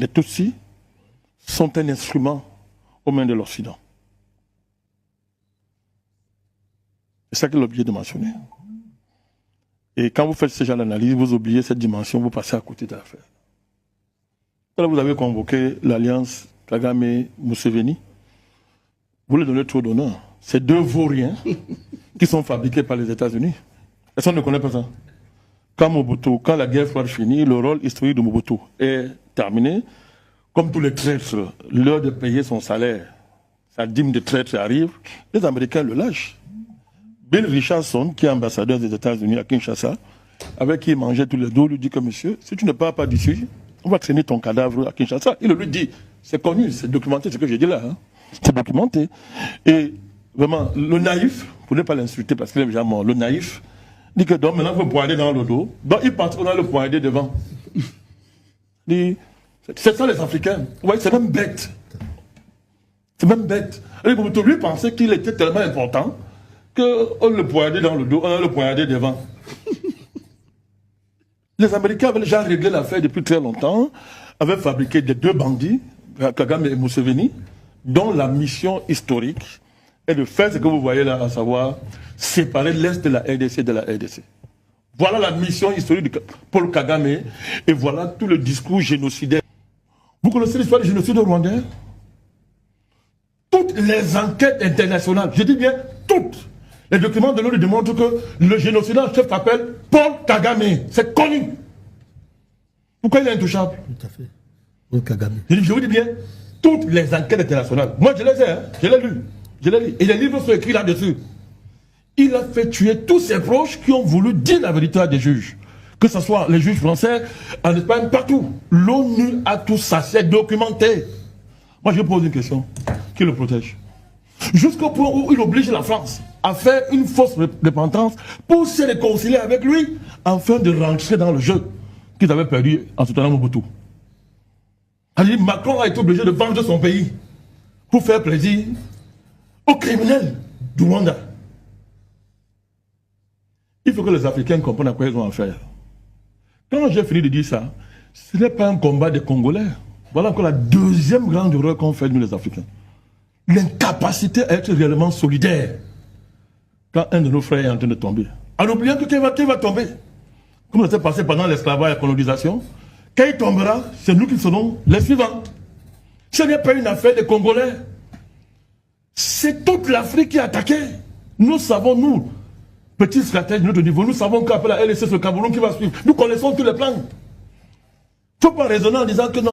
les Tutsis sont un instrument aux mains de l'Occident. C'est ça que l'objet de mentionner. Et quand vous faites ce genre d'analyse, vous oubliez cette dimension, vous passez à côté de l'affaire. Quand vous avez convoqué l'alliance Kagame-Museveni, vous leur donnez trop d'honneur. C'est deux vauriens qui sont fabriqués par les États-Unis. Personne ne connaît pas ça. Quand la guerre froide finit, le rôle historique de Mobutu est terminé. Comme tous les traîtres, l'heure de payer son salaire, sa dîme de traître arrive, les Américains le lâchent. Bill Richardson, qui est ambassadeur des États-Unis à Kinshasa, avec qui il mangeait tous les deux, lui dit que monsieur, si tu ne pars pas d'ici, on va traîner ton cadavre à Kinshasa. Il lui dit, c'est connu, c'est documenté, ce que j'ai dit là. Hein. C'est documenté. Et vraiment, le naïf, vous ne pouvez pas l'insulter parce qu'il est déjà mort, le naïf, dit que donc maintenant il faut poignarder dans le dos. Donc il part, on a le poignarder devant. C'est ça les Africains. Ouais, c'est même bête. C'est même bête. Et lui pensait qu'il était tellement important qu'on le poignardait dans le dos, on a le poignardé devant. Les Américains avaient déjà réglé l'affaire depuis très longtemps, avaient fabriqué des deux bandits, Kagame et Museveni, dont la mission historique est de faire ce que vous voyez là, à savoir séparer l'Est de la RDC de la RDC. Voilà la mission historique de Paul Kagame et voilà tout le discours génocidaire. Vous connaissez l'histoire du génocide rwandais? Toutes les enquêtes internationales, je dis bien toutes, les documents de l'ONU démontrent que le génocideur chef s'appelle Paul Kagame. C'est connu. Pourquoi il est intouchable? Tout à fait. Paul Kagame. Je vous dis bien, toutes les enquêtes internationales. Moi, je les ai, hein, je l'ai lu. Je l'ai lu. Et les livres sont écrits là-dessus. Il a fait tuer tous ses proches qui ont voulu dire la vérité à des juges. Que ce soit les juges français, en Espagne, partout. L'ONU a tout ça, c'est documenté. Moi, je pose une question. Qui le protège? Jusqu'au point où il oblige la France à faire une fausse repentance pour se réconcilier avec lui, afin de rentrer dans le jeu qu'ils avaient perdu en soutenant Mobutu. Macron a été obligé de vendre son pays pour faire plaisir aux criminels du Rwanda. Il faut que les Africains comprennent à quoi ils ont affaire. Quand j'ai fini de dire ça, ce n'est pas un combat des Congolais. Voilà encore la deuxième grande erreur qu'ont fait nous les Africains. L'incapacité à être réellement solidaire quand un de nos frères est en train de tomber. En oubliant que qui va tomber. Comme ça s'est passé pendant l'esclavage et la colonisation, quand il tombera, c'est nous qui serons les suivants. Ce n'est pas une affaire des Congolais. C'est toute l'Afrique qui est attaquée. Nous savons, nous, petits stratèges de notre niveau, nous savons qu'après la LSC, c'est le Cameroun qui va suivre. Nous connaissons tous les plans. Il ne faut pas raisonner en disant que non.